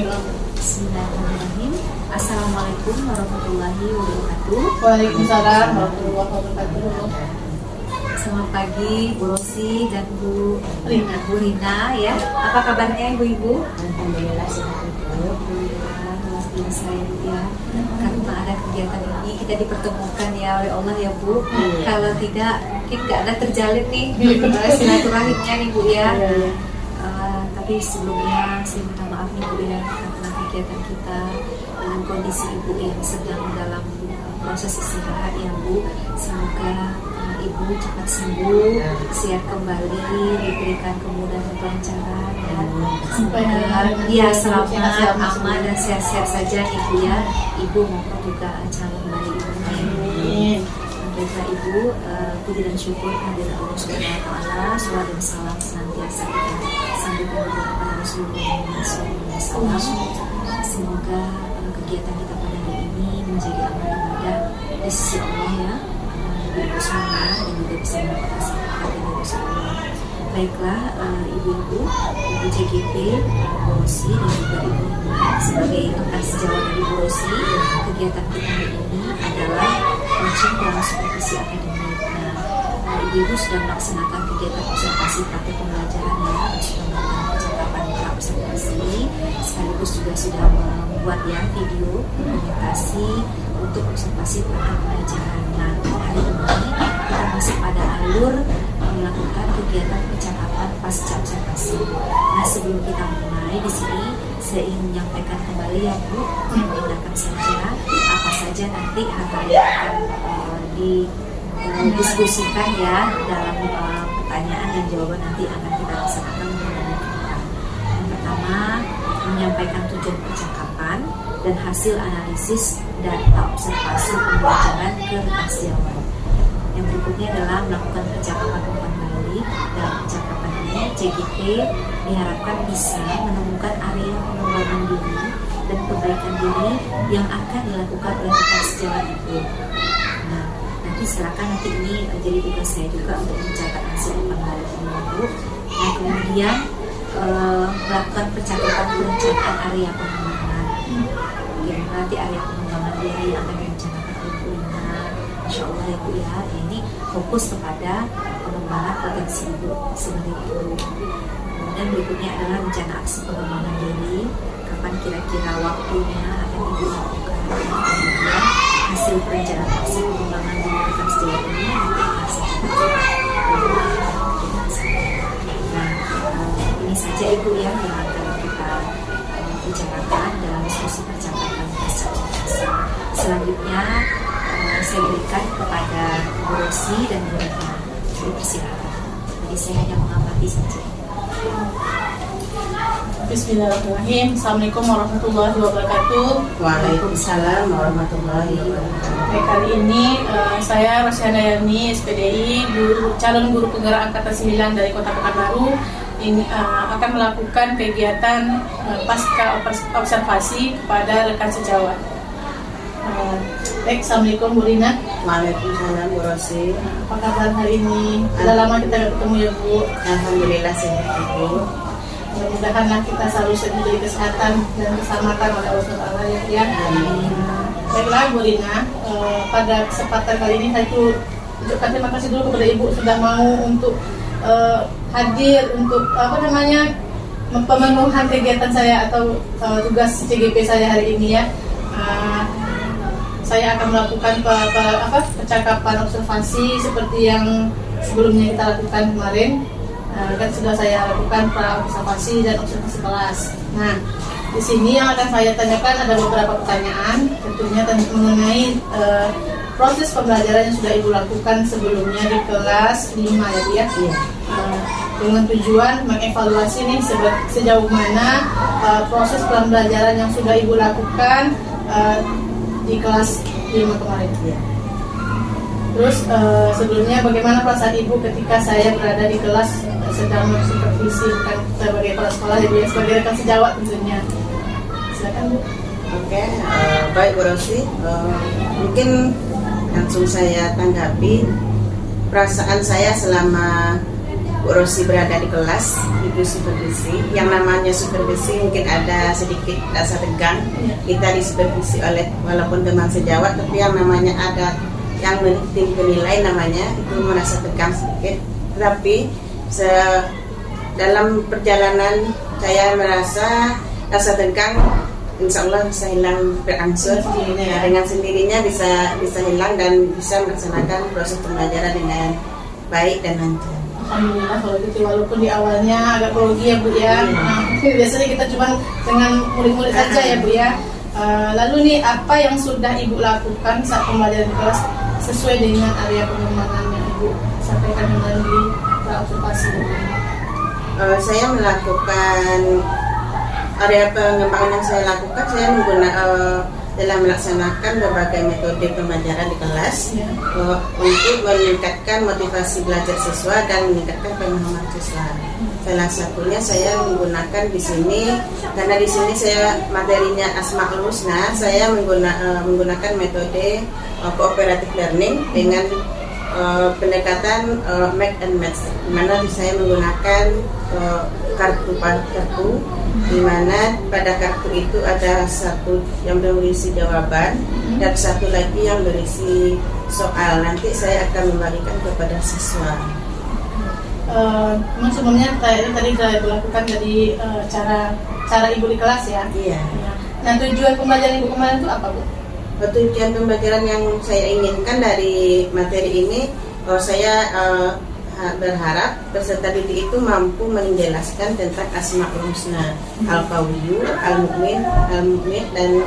Bismillahirrahmanirrahim. Assalamualaikum warahmatullahi wabarakatuh. Waalaikumsalam warahmatullahi wabarakatuh. Selamat pagi Bu Rosi dan Bu Rina. Bu Rina ya. Apa kabarnya Ibu-ibu? Alhamdulillah sehat ibu. Alhamdulillah luar biasa ya Bu ya. Karena ada kegiatan ini kita dipertemukan ya oleh Allah ya Bu. Kalau tidak mungkin nggak ada terjalin nih silaturahimnya nih Bu ya. Tapi sebelumnya saya minta maaf nih Bu ya karena kegiatan kita dengan kondisi Ibu yang sedang dalam proses istirahat ya Bu. Semoga Ibu cepat sembuh, sehat kembali, diberikan kemudahan dan kelancaran ya. Semoga dia selamat, aman dan sehat-sehat saja Ibu ya. Ibu maupun juga calon bayi Ibu. Baiklah Ibu, puji dan syukur kehadirat Allah Subhanahu wa taala, salawat dan salam senantiasa kita sambutkan kepada Rasulullah SAW. Semoga kegiatan kita pada hari ini menjadi amal ibadah di sisi Allah ya. Ibu semua dan juga bisa mendapatkan syafaat dari Rasulullah. Baiklah ibu-ibu, Ibu JGP, Bu Rosi dan juga Ibu Nina sebagai rekan sejawat dari Bu Rosi, kegiatan kita hari ini adalah coaching dalam supervisi akademik. Nah, ibu-ibu sudah melaksanakan kegiatan observasi praktek pembelajaran ya, sudah melakukan percakapan observasi, sekaligus juga sudah membuat ya video dokumentasi untuk observasi praktek pembelajaran. Nah, hari ini kita masih pada alur melakukan kegiatan percakapan pasca observasi. Nah, sebelum kita mulai di sini, saya ingin menyampaikan kembali ya Bu, mendengarkan saja apa saja nanti hal-hal yang akan didiskusikan ya dalam pertanyaan dan jawaban nanti akan kita laksanakan. Yang pertama, menyampaikan tujuan percakapan dan hasil analisis data observasi pembelajaran ke rekan sejawat. Yang berikutnya adalah melakukan percakapan umpan balik. Dalam percakapan ini, JGP diharapkan bisa menemukan area pengembangan diri dan perbaikan diri yang akan dilakukan oleh rekan sejawat itu. Nah, nanti silakan nanti ini jadi tugas saya juga untuk mencatat hasil umpan balik ini Bu. Nah, kemudian melakukan percakapan perencanaan area pengembangan. Nanti area pengembangan diri yang akan direncanakan Ibu Rina, Insya Allah ya Bu ya. Ini fokus kepada pengembangan potensi Ibu sebagai guru. Kemudian berikutnya adalah rencana aksi pengembangan diri, kapan kira-kira waktunya akan Ibu lakukan. Kemudian hasil perencanaan aksi pengembangan diri rekan sejawat ini nanti akan Nah, ini saja Ibu ya yang akan kita bicarakan dalam diskusi percakapan pasca observasi. Selanjutnya saya berikan kepada Bu Rosi dan Bu Rina. Dipersilakan. Jadi saya hanya mengamati saja. Bismillahirrahmanirrahim. Assalamualaikum warahmatullahi wabarakatuh. Waalaikumsalam warahmatullahi wabarakatuh. Baik, kali ini saya Rosyana Yani, SPDI, calon guru penggerak angkatan 9 dari Kota Pekanbaru. Ini akan melakukan kegiatan pasca observasi kepada rekan sejawat. Baik, Assalamualaikum Bu Rina. Waalaikumsalam Bu Rosi. Apa kabar hari ini? Sudah lama kita tidak ketemu ya Bu. Alhamdulillah sehat ibu. Mudah-mudahan kita selalu diberi kesehatan dan keselamatan oleh Allah SWT ya. Baiklah Bu Rina, pada kesempatan kali ini saya ucapkan terima kasih dulu kepada Ibu sudah mau untuk hadir untuk pemenuhan kegiatan saya atau tugas CGP saya hari ini ya. Saya akan melakukan percakapan observasi seperti yang sebelumnya kita lakukan kemarin. Kan sudah saya lakukan observasi dan observasi kelas. Nah, di sini yang akan saya tanyakan ada beberapa pertanyaan, tentunya mengenai proses pembelajaran yang sudah Ibu lakukan sebelumnya di kelas 5 ya Bu ya. Dengan tujuan mengevaluasi nih sejauh mana proses pembelajaran yang sudah Ibu lakukan di kelas 5 kemarin. Terus sebelumnya bagaimana perasaan Ibu ketika saya berada di kelas sedang supervisi, bukan sebagai kepala sekolah ya, sebagai rekan sejawat tentunya. Silakan Bu. Oke, baik Bu Rosi. Mungkin langsung saya tanggapi perasaan saya selama Bu Rosi berada di kelas, itu supervisi. Yang namanya supervisi mungkin ada sedikit rasa tegang. Kita disupervisi oleh walaupun teman sejawat, tapi yang namanya ada yang tim penilai namanya itu merasa tegang sedikit. Tapi dalam perjalanan saya merasa rasa tegang insya Allah bisa hilang berangsur dengan sendirinya bisa hilang dan bisa melaksanakan proses pembelajaran dengan baik dan lancar. Alhamdulillah kalau gitu, walaupun di awalnya agak grogi ya Bu ya. Biasanya kita cuma dengan murid-murid saja ya Bu ya. Lalu nih apa yang sudah Ibu lakukan saat pembelajaran di kelas sesuai dengan area pengembangan yang Ibu sampaikan melalui observasi? Saya melakukan area pengembangan yang saya lakukan, saya dalam melaksanakan berbagai metode pembelajaran di kelas untuk meningkatkan motivasi belajar siswa dan meningkatkan pemahaman siswa. Salah satunya saya menggunakan di sini, karena di sini saya materinya Asmaul Husna, saya menggunakan metode cooperative learning dengan pendekatan make and match, di mana saya menggunakan kartu, di mana pada kartu itu ada satu yang berisi jawaban dan satu lagi yang berisi soal. Nanti saya akan membagikan kepada siswa. Sebelumnya tadi saya lakukan dari cara Ibu di kelas ya. Iya. Nah, tujuan pembelajaran Ibu kemarin itu apa Bu? Tujuan pembelajaran yang saya inginkan dari materi ini, saya berharap peserta didik itu mampu menjelaskan tentang Asmaul Husna, Al-Qawiyyu, Al-Mu'min, dan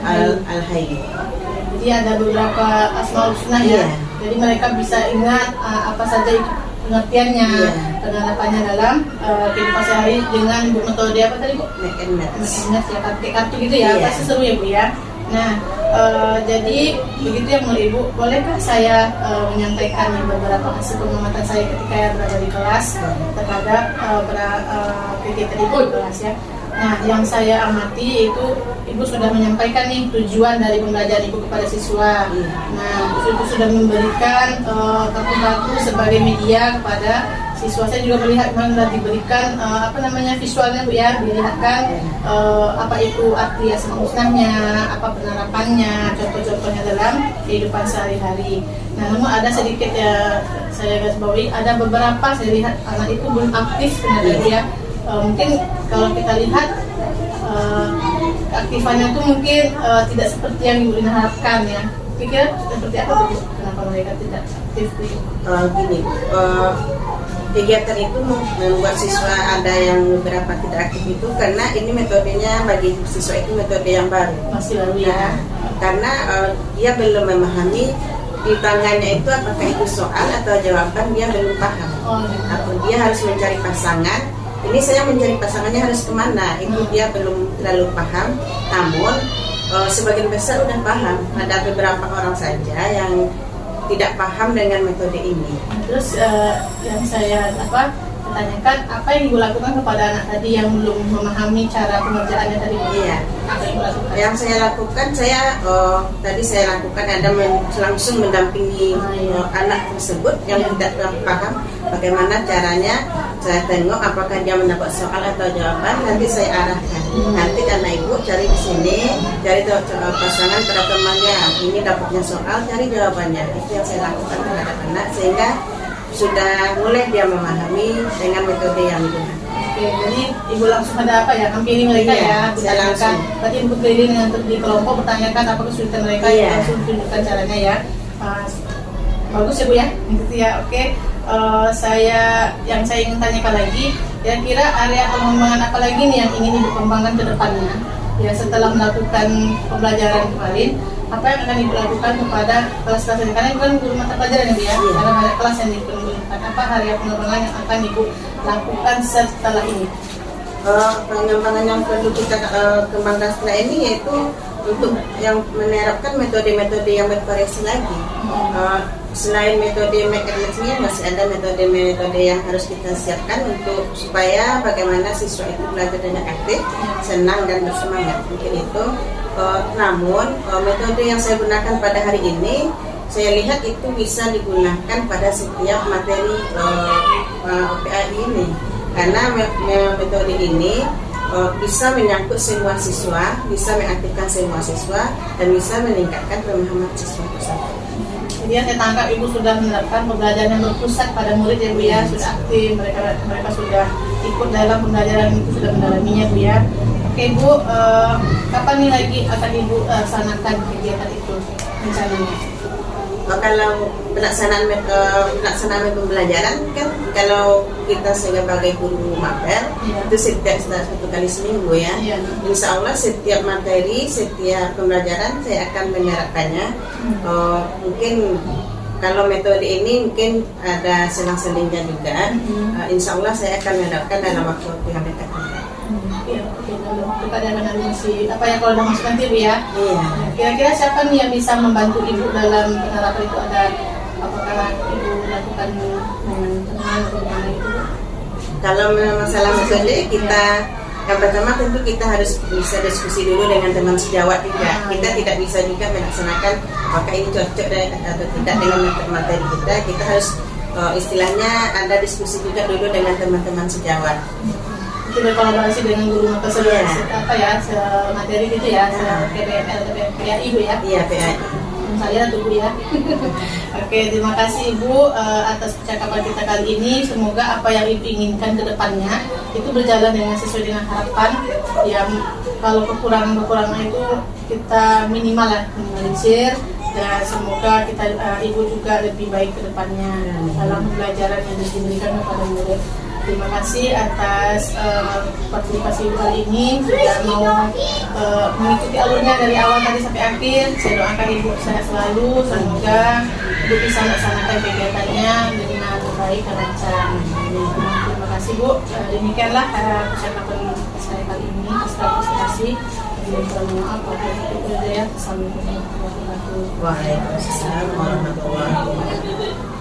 Al-Hayy. Jadi ada beberapa Asmaul Husna ya. Jadi mereka bisa ingat apa saja pengertiannya, penerapannya dalam kehidupan sehari dengan metode apa tadi Bu? Make and match. Ya, kartu gitu ya. Pasti seru ya Bu ya. Nah, jadi begitu ya menurut Ibu, bolehkah saya menyampaikan beberapa hasil pengamatan saya ketika berada di kelas terhadap kegiatan Ibu di kelas ya. Nah, yang saya amati itu Ibu sudah menyampaikan nih tujuan dari pembelajaran Ibu kepada siswa. Nah, Ibu sudah memberikan kartu-kartu sebagai media kepada siswa. Saya juga melihat memang sudah diberikan visualnya Bu ya, dilihatkan apa itu arti Asmaul Husnanya, apa penerapannya, contoh-contohnya dalam kehidupan sehari-hari. Nah, namun ada sedikit ya saya garis bawahi, ada beberapa saya lihat anak itu belum aktif sebenarnya ya. Mungkin kalau kita lihat keaktifannya itu mungkin tidak seperti yang Ibu harapkan ya. Kira seperti apa Bu? Kenapa mereka tidak aktif? Gini, kegiatan itu membuat siswa ada yang beberapa tidak aktif itu karena ini metodenya bagi siswa itu metode yang baru, masih baru ya. Karena dia belum memahami di tangannya itu apakah itu soal atau jawaban, dia belum paham. Atau dia harus mencari pasangan. Ini saya mencari pasangannya harus kemana? Itu dia belum terlalu paham. Namun sebagian besar udah paham. Ada beberapa orang saja yang tidak paham dengan metode ini. Terus yang saya tanyakan, apa yang Ibu lakukan kepada anak tadi yang belum memahami cara pengerjaannya tadi? Iya. Apa yang Ibu lakukan? Yang saya lakukan, tadi saya lakukan ada langsung mendampingi anak tersebut yang tidak paham bagaimana caranya. Saya tengok apakah dia mendapat soal atau jawaban, nanti saya arahkan. Nanti karena Ibu cari di sini, cari pasangan pada temannya. Ini dapatnya soal, cari jawabannya. Itu yang saya lakukan terhadap anak sehingga sudah mulai dia memahami dengan metode yang digunakan. Oke, jadi Ibu langsung ada apa ya? Hampiri mereka ya? Saya langsung. Berarti Ibu keliling di kelompok bertanyakan apa kesulitan mereka, langsung tunjukkan caranya ya. Bagus ya Bu ya, gitu ya. Oke. Yang saya ingin tanyakan lagi, kira-kira area pengembangan apa lagi nih yang ingin Ibu kembangkan ke depannya? Ya, setelah melakukan pembelajaran kemarin, apa yang akan Ibu lakukan kepada kelas-kelas ini? Karena Ibu kan guru mata pelajaran ya Bu ya, karena banyak kelas yang diperlukan. Apa area pengembangan yang akan Ibu lakukan setelah ini? Pengembangan yang perlu kita kembangkan setelah ini yaitu untuk yang menerapkan metode-metode yang bervariasi lagi. Selain metode make and match-nya, masih ada metode-metode yang harus kita siapkan untuk supaya bagaimana siswa itu belajar dengan aktif, senang dan bersemangat. Mungkin itu. Namun metode yang saya gunakan pada hari ini saya lihat itu bisa digunakan pada setiap materi OPAI ini, karena metode ini bisa menyangkut semua siswa, bisa mengaktifkan semua siswa, dan bisa meningkatkan pemahaman siswa tersebut. Jadi yang saya tangkap Ibu sudah menerapkan pembelajaran yang berpusat pada murid ya Bu ya, sudah aktif, mereka sudah ikut dalam pembelajaran itu, sudah mendalaminya Bu ya. Oke Bu, kapan nih lagi akan Ibu laksanakan kegiatan itu rencananya? Kalau pelaksanaan pembelajaran kan, kalau kita sebagai guru mapel itu setiap 1 kali seminggu ya. Insya Allah setiap materi, setiap pembelajaran saya akan menyerapkannya. Mungkin kalau metode ini mungkin ada selang-selingnya juga. Insya Allah saya akan menerapkan dalam waktu yang dekat. Iya, kita ada masih apa ya, kalau udah masuk nanti Bu ya. Iya. Kira-kira siapa nih yang bisa membantu Ibu dalam penerapan itu? Ada apakah Ibu lakukan dengan teman atau gimana itu? Kalau masalah metode, kita yang pertama tentu kita harus bisa diskusi dulu dengan teman sejawat juga. Kita tidak bisa juga melaksanakan apakah ini cocok atau tidak dengan materi kita. Kita harus istilahnya ada diskusi juga dulu dengan teman-teman sejawat. Itu berkolaborasi dengan guru mata apa ya, materi gitu ya, PBML atau PAI Bu ya? Iya, PAI. Saya tuh Bu ya. Oke, terima kasih Ibu atas percakapan kita kali ini. Semoga apa yang Ibu inginkan ke depannya itu berjalan dengan sesuai dengan harapan. Ya, kalau kekurangan itu kita minimal lah, minimalisir. Dan semoga kita Ibu juga lebih baik ke depannya dalam pembelajaran yang diberikan kepada murid. Terima kasih atas partisipasi Ibu kali ini, sudah mau mengikuti alurnya dari awal tadi sampai akhir. Saya doakan Ibu sehat selalu, semoga Ibu bisa melaksanakan kegiatannya dengan baik dan lancar. Terima kasih Bu. Demikianlah percakapan saya kali ini. Terima kasih. Maaf apabila ada. Assalamualaikum warahmatullahi wabarakatuh. Waalaikumsalam warahmatullahi wabarakatuh.